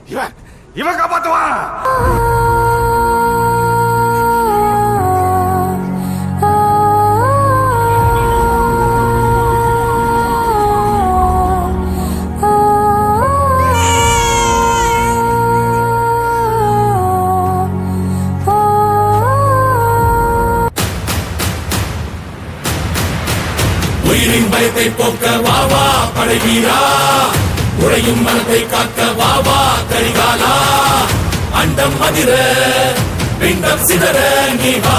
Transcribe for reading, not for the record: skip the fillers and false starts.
இவன் காப்பாத்துவான். உயிரின் பயத்தை போக்க வாவா படைவீரா, உழையும் மனத்தை காக்க வாவா கரிகாலா, அண்டம் அதிர பிண்டம் சிதற நீ வா.